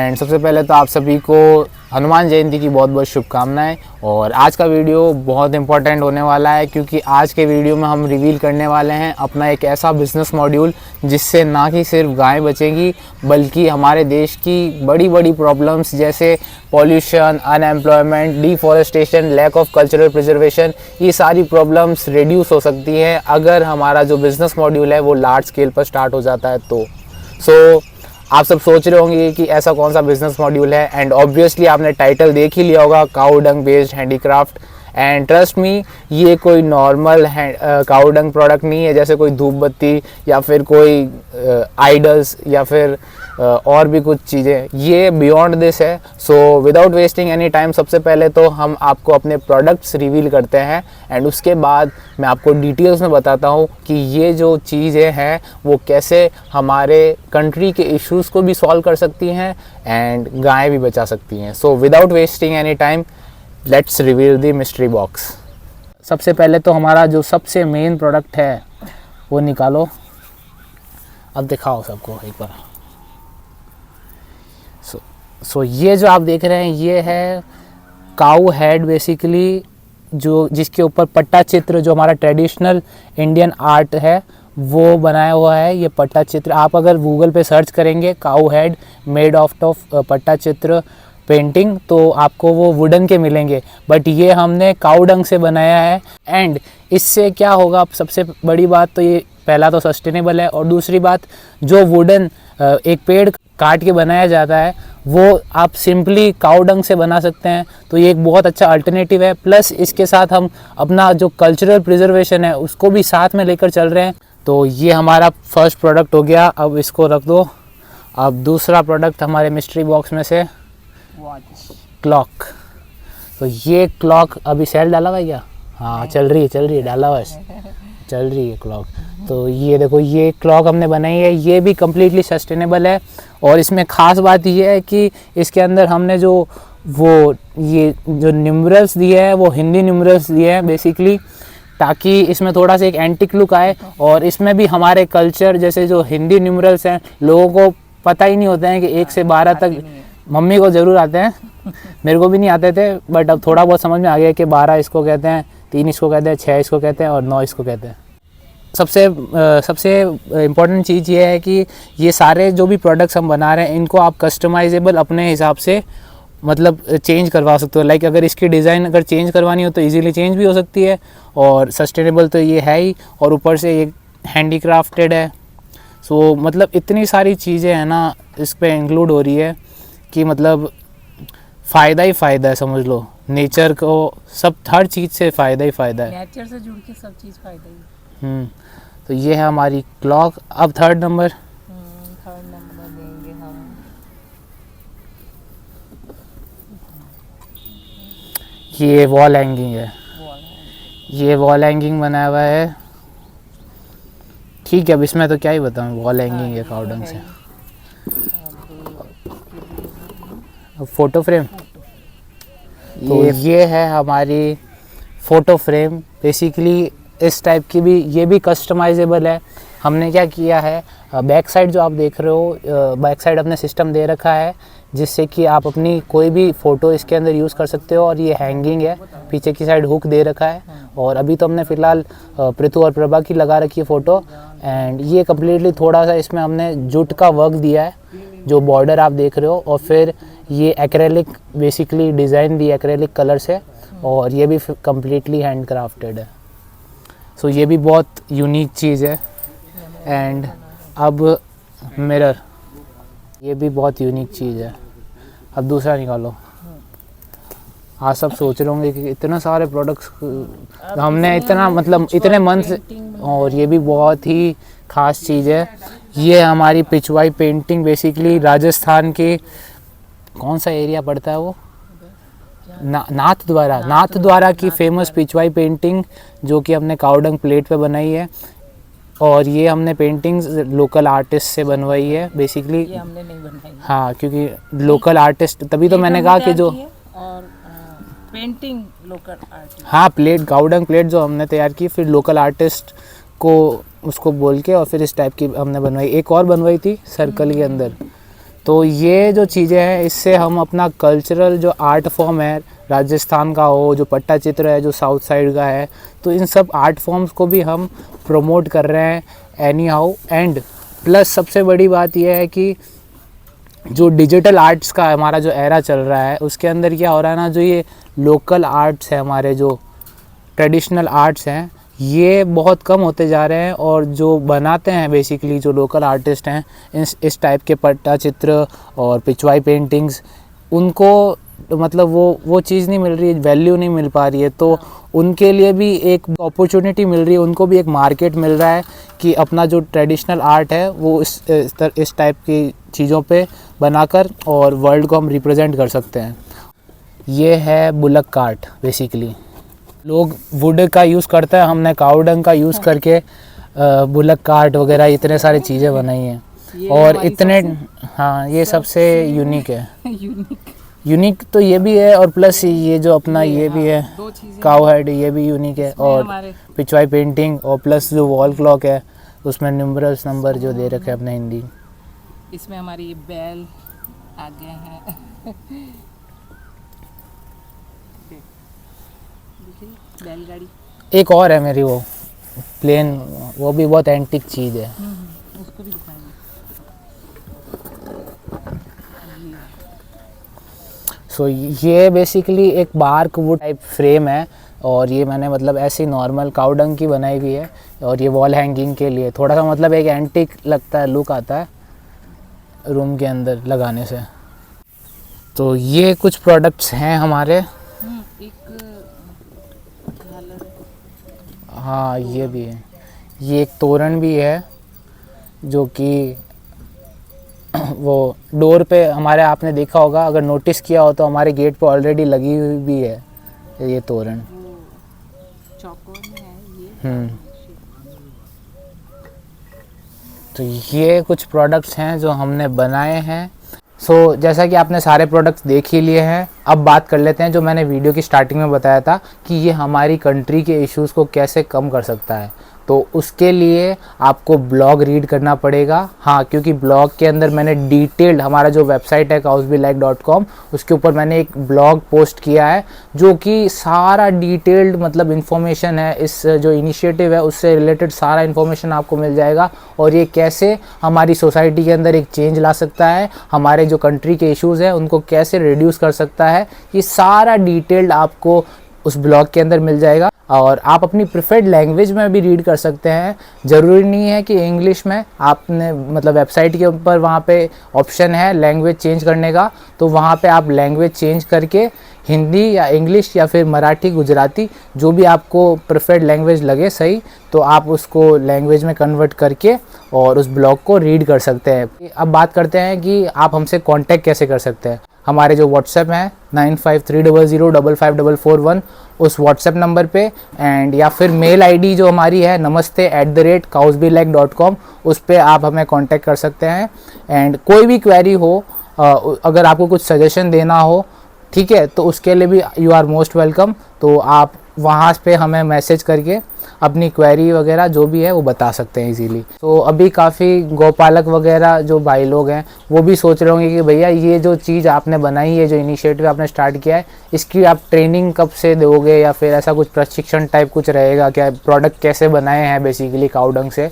And सबसे पहले तो आप सभी को हनुमान जयंती की बहुत बहुत शुभकामनाएं। और आज का वीडियो बहुत इंपॉर्टेंट होने वाला है क्योंकि आज के वीडियो में हम रिवील करने वाले हैं अपना एक ऐसा बिजनेस मॉड्यूल जिससे ना कि सिर्फ गायें बचेंगी बल्कि हमारे देश की बड़ी बड़ी प्रॉब्लम्स जैसे pollution, unemployment, deforestation, lack of cultural preservation, ये सारी प्रॉब्लम्स रिड्यूस हो सकती हैं अगर हमारा जो बिज़नेस मॉड्यूल है वो लार्ज स्केल पर स्टार्ट हो जाता है। तो आप सब सोच रहे होंगे कि ऐसा कौन सा बिजनेस मॉड्यूल है, एंड ऑब्वियसली आपने टाइटल देख ही लिया होगा, cow dung based handicraft. And trust me, ये कोई नॉर्मल काऊ डंग प्रोडक्ट नहीं है जैसे कोई धूप बत्ती या फिर कोई आइडल्स या फिर और भी कुछ चीज़ें। ये बियॉन्ड दिस है। So without wasting any time सबसे पहले तो हम आपको अपने प्रोडक्ट्स रिवील करते हैं एंड उसके बाद मैं आपको डिटेल्स में बताता हूँ कि ये जो चीज़ें हैं वो कैसे हमारे कंट्री के इश्यूज़ को भी सॉल्व कर सकती हैं एंड गायें भी बचा सकती हैं। So without wasting any time let's reveal the mystery box. सबसे पहले तो हमारा जो सबसे मेन प्रोडक्ट है वो निकालो, अब दिखाओ सबको एक बार। सो ये जो आप देख रहे हैं ये है काऊ हेड बेसिकली, जो जिसके ऊपर पट्टा चित्र जो हमारा ट्रेडिशनल इंडियन आर्ट है वो बनाया हुआ है। ये पट्टा चित्र आप अगर गूगल पे सर्च करेंगे काऊ हेड मेड ऑफ पट्टा चित्र पेंटिंग तो आपको वो वुडन के मिलेंगे, बट ये हमने काऊ डंग से बनाया है। एंड इससे क्या होगा, सबसे बड़ी बात तो ये पहला तो सस्टेनेबल है और दूसरी बात जो वुडन एक पेड़ काट के बनाया जाता है वो आप सिंपली काऊ डंग से बना सकते हैं। तो ये एक बहुत अच्छा अल्टरनेटिव है। प्लस इसके साथ हम अपना जो कल्चरल प्रिजर्वेशन है उसको भी साथ में लेकर चल रहे हैं। तो ये हमारा फर्स्ट प्रोडक्ट हो गया, अब इसको रख दो। अब दूसरा प्रोडक्ट हमारे मिस्ट्री बॉक्स में से क्लॉक। तो ये क्लॉक अभी सेल डाला हुआ है क्या? हाँ चल रही है डाला हुआ है, चल रही है क्लॉक। तो ये देखो ये क्लॉक हमने बनाई है, ये भी कम्प्लीटली सस्टेनेबल है। और इसमें ख़ास बात ये है कि इसके अंदर हमने ये जो न्यूमरल्स दिए हैं वो हिंदी न्यूमरल्स दिए हैं बेसिकली, ताकि इसमें थोड़ा सा एक एंटिक लुक आए। और इसमें भी हमारे कल्चर जैसे जो हिंदी न्यूमरल्स हैं लोगों को पता ही नहीं होते हैं कि 1 से 12 तक। मम्मी को ज़रूर आते हैं, मेरे को भी नहीं आते थे, बट अब थोड़ा बहुत समझ में आ गया कि 12 इसको कहते हैं, 3 इसको कहते हैं, 6 इसको कहते हैं और 9 इसको कहते हैं। सबसे इम्पॉर्टेंट चीज़ ये है कि ये सारे जो भी प्रोडक्ट्स हम बना रहे हैं इनको आप कस्टमाइजेबल अपने हिसाब से मतलब चेंज करवा सकते हो। लाइक अगर इसकी डिज़ाइन अगर चेंज करवानी हो तो इजीली चेंज भी हो सकती है। और सस्टेनेबल तो ये है ही, और ऊपर से ये हैंडीक्राफ्टेड है। सो मतलब इतनी सारी चीज़ें हैं ना इस पर इंक्लूड हो रही है कि मतलब फ़ायदा ही फ़ायदा है, समझ लो। नेचर को सब हर चीज़ से फ़ायदा ही फ़ायदा है, नेचर से जुड़ के सब चीज़ फ़ायदा ही। तो ये है हमारी क्लॉक। अब थर्ड नंबर देंगे हम। ये वॉल हैंगिंग है, ये वॉल हैंगिंग बनाया हुआ है। ठीक है, अब इसमें तो क्या ही बताऊँ, वॉल हैंगिंग है काऊ डंग से। फोटो फ्रेम, तो ये है हमारी फ़ोटो फ्रेम बेसिकली इस टाइप की भी, ये भी कस्टमाइजेबल है। हमने क्या किया है, बैक साइड जो आप देख रहे हो, बैक साइड अपने सिस्टम दे रखा है जिससे कि आप अपनी कोई भी फ़ोटो इसके अंदर यूज़ कर सकते हो। और ये हैंगिंग है, पीछे की साइड हुक दे रखा है। और अभी तो हमने फ़िलहाल पृथु और प्रभा की लगा रखी है फ़ोटो। एंड ये कम्प्लीटली थोड़ा सा इसमें हमने जूट का वर्क दिया है, जो बॉर्डर आप देख रहे हो। और फिर ये एक्रेलिक बेसिकली डिज़ाइन दी एक्रेलिक कलर से, और ये भी कम्प्लीटली हैंड क्राफ्टेड है। सो ये भी बहुत यूनिक चीज़ है। एंड अब मिरर, ये भी बहुत यूनिक चीज़ है। अब दूसरा निकालो। हाँ, सब सोच रहे होंगे कि इतने सारे प्रोडक्ट्स हमने इतना मतलब इतने मन से, और ये भी बहुत ही ख़ास चीज़ है। ये हमारी पिछवाई पेंटिंग बेसिकली राजस्थान के कौन सा एरिया पड़ता है वो, नाथ द्वारा की फेमस पिछवाई पेंटिंग जो कि हमने काऊ डंग प्लेट पे बनाई है। और ये हमने पेंटिंग्स लोकल आर्टिस्ट से बनवाई है बेसिकली। ये हमने नहीं बनाई। हाँ, क्योंकि लोकल आर्टिस्ट, तभी तो मैंने कहा कि जो और पेंटिंग लोकल आर्टिस्ट, हाँ प्लेट काऊ डंग प्लेट जो हमने तैयार की, फिर लोकल आर्टिस्ट को उसको बोल के और फिर इस टाइप की हमने बनवाई। एक और बनवाई थी सर्कल के अंदर, तो ये जो चीज़ें हैं इससे हम अपना कल्चरल जो आर्ट फॉर्म है, राजस्थान का हो, जो पट्टा चित्र है जो साउथ साइड का है, तो इन सब आर्ट फॉर्म्स को भी हम प्रमोट कर रहे हैं एनी हाउ। एंड प्लस सबसे बड़ी बात यह है कि जो डिजिटल आर्ट्स का हमारा जो एरा चल रहा है उसके अंदर क्या हो रहा है ना, जो ये लोकल आर्ट्स है, हमारे जो ट्रेडिशनल आर्ट्स हैं, ये बहुत कम होते जा रहे हैं। और जो बनाते हैं बेसिकली जो लोकल आर्टिस्ट हैं इस टाइप के पट्टा चित्र और पिचवाई पेंटिंग्स, उनको मतलब वो चीज़ नहीं मिल रही, वैल्यू नहीं मिल पा रही है। तो उनके लिए भी एक अपॉर्चुनिटी मिल रही है, उनको भी एक मार्केट मिल रहा है कि अपना जो ट्रेडिशनल आर्ट है वो इस टाइप की चीज़ों पे बनाकर और वर्ल्ड को हम रिप्रेजेंट कर सकते हैं। ये है बुलक कार्ट। बेसिकली लोग वुड का यूज़ करते हैं, हमने काऊ डंग का यूज़ करके बुलक कार्ट वगैरह इतने सारी चीज़ें बनाई हैं। और इतने हाँ, ये सबसे यूनिक है। यूनिक तो ये भी है, और प्लस ये जो अपना ये भी है काऊ हेड, ये भी यूनिक है। और पिचवाई पेंटिंग और प्लस जो वॉल क्लॉक है उसमें न्यूमरल्स नंबर जो दे रखे हैं अपने हिंदी। इसमें हमारी ये बैल आ गए हैं। बैलगाड़ी एक और है मेरी वो प्लेन, वो भी बहुत एंटिक चीज़ है। उसको भी दिखाएंगे। सो ये बेसिकली एक बार्क वुड टाइप फ्रेम है, और ये मैंने मतलब ऐसी नॉर्मल काऊ डंग की बनाई हुई है। और ये वॉल हैंगिंग के लिए थोड़ा सा मतलब एक एंटिक लगता है, लुक आता है रूम के अंदर लगाने से। तो ये कुछ प्रोडक्ट्स हैं हमारे। एक झालर है। हाँ, ये भी है। ये एक तोरण भी है जो कि वो डोर पे हमारे, आपने देखा होगा अगर नोटिस किया हो तो हमारे गेट पे ऑलरेडी लगी हुई भी है ये तोरण। चौकोर में है ये। तो ये कुछ प्रोडक्ट्स हैं जो हमने बनाए हैं। सो जैसा कि आपने सारे प्रोडक्ट्स देख ही लिए हैं, अब बात कर लेते हैं जो मैंने वीडियो की स्टार्टिंग में बताया था कि ये हमारी कंट्री के इश्यूज़ को कैसे कम कर सकता है। तो उसके लिए आपको ब्लॉग रीड करना पड़ेगा। हाँ, क्योंकि ब्लॉग के अंदर मैंने डिटेल्ड, हमारा जो वेबसाइट है cowsbelike.com, उसके ऊपर मैंने एक ब्लॉग पोस्ट किया है जो कि सारा डिटेल्ड मतलब इन्फॉर्मेशन है, इस जो इनिशिएटिव है उससे रिलेटेड सारा इन्फॉर्मेशन आपको मिल जाएगा। और ये कैसे हमारी सोसाइटी के अंदर एक चेंज ला सकता है, हमारे जो कंट्री के इश्यूज़ हैं उनको कैसे रिड्यूस कर सकता है, ये सारा डिटेल्ड आपको उस ब्लॉग के अंदर मिल जाएगा। और आप अपनी प्रिफर्ड लैंग्वेज में भी रीड कर सकते हैं, ज़रूरी नहीं है कि इंग्लिश में। आपने मतलब वेबसाइट के ऊपर वहाँ पे ऑप्शन है लैंग्वेज चेंज करने का, तो वहाँ पे आप लैंग्वेज चेंज करके हिंदी या इंग्लिश या फिर मराठी, गुजराती, जो भी आपको प्रिफर्ड लैंग्वेज लगे सही, तो आप उसको लैंग्वेज में कन्वर्ट करके और उस ब्लॉग को रीड कर सकते हैं। अब बात करते हैं कि आप हमसे कांटेक्ट कैसे कर सकते हैं। हमारे जो व्हाट्सएप हैं 9530055441, उस व्हाट्सएप नंबर पे, एंड या फिर मेल आईडी जो हमारी है namaste@cowsbelike.com, उस पर आप हमें कांटेक्ट कर सकते हैं। एंड कोई भी क्वेरी हो, अगर आपको कुछ सजेशन देना हो, ठीक है, तो उसके लिए भी यू आर मोस्ट वेलकम। तो आप वहाँ पे हमें मैसेज करके अपनी क्वेरी वगैरह जो भी है वो बता सकते हैं इजीली। तो अभी काफ़ी गौपालक वगैरह जो भाई लोग हैं वो भी सोच रहे होंगे कि भैया ये जो चीज़ आपने बनाई है, जो इनिशिएटिव आपने स्टार्ट किया है, इसकी आप ट्रेनिंग कब से दोगे, या फिर ऐसा कुछ प्रशिक्षण टाइप कुछ रहेगा क्या, प्रोडक्ट कैसे बनाए हैं बेसिकली काऊ डंग से।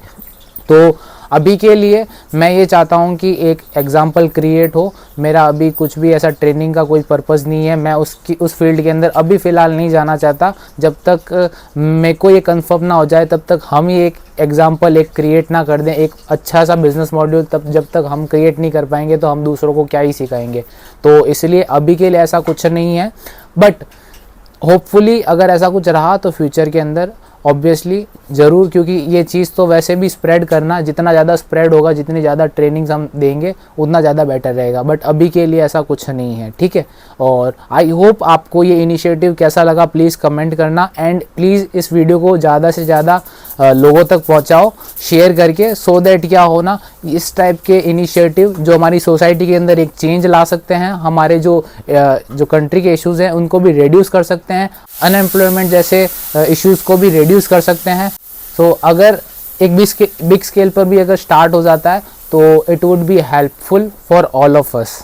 तो अभी के लिए मैं ये चाहता हूँ कि एक एग्जाम्पल क्रिएट हो। मेरा अभी कुछ भी ऐसा ट्रेनिंग का कोई पर्पज़ नहीं है, मैं उस फील्ड के अंदर अभी फ़िलहाल नहीं जाना चाहता। जब तक मेरे को ये कंफर्म ना हो जाए तब तक हम ये एक एग्जाम्पल एक क्रिएट ना कर दें, एक अच्छा सा बिज़नेस मॉड्यूल, तब जब तक हम क्रिएट नहीं कर पाएंगे तो हम दूसरों को क्या ही सिखाएंगे। तो इसलिए अभी के लिए ऐसा कुछ नहीं है, बट होपफुली अगर ऐसा कुछ रहा तो फ्यूचर के अंदर ऑब्वियसली ज़रूर, क्योंकि ये चीज़ तो वैसे भी स्प्रेड करना, जितना ज़्यादा स्प्रेड होगा, जितनी ज़्यादा ट्रेनिंग्स हम देंगे उतना ज़्यादा बेटर रहेगा। बट अभी के लिए ऐसा कुछ नहीं है, ठीक है। और आई होप आपको ये इनिशिएटिव कैसा लगा, प्लीज़ कमेंट करना, एंड प्लीज़ इस वीडियो को ज़्यादा से ज़्यादा लोगों तक पहुँचाओ शेयर करके, सो दैट क्या हो ना, इस टाइप के इनिशिएटिव जो हमारी सोसाइटी के अंदर एक चेंज ला सकते हैं, हमारे जो कंट्री के इश्यूज़ हैं उनको भी रिड्यूस कर सकते हैं, अनएम्प्लॉयमेंट जैसे इश्यूज़ को भी रिड्यूस कर सकते हैं। सो अगर एक बिग स्केल पर भी अगर स्टार्ट हो जाता है तो it would be helpful for all of us.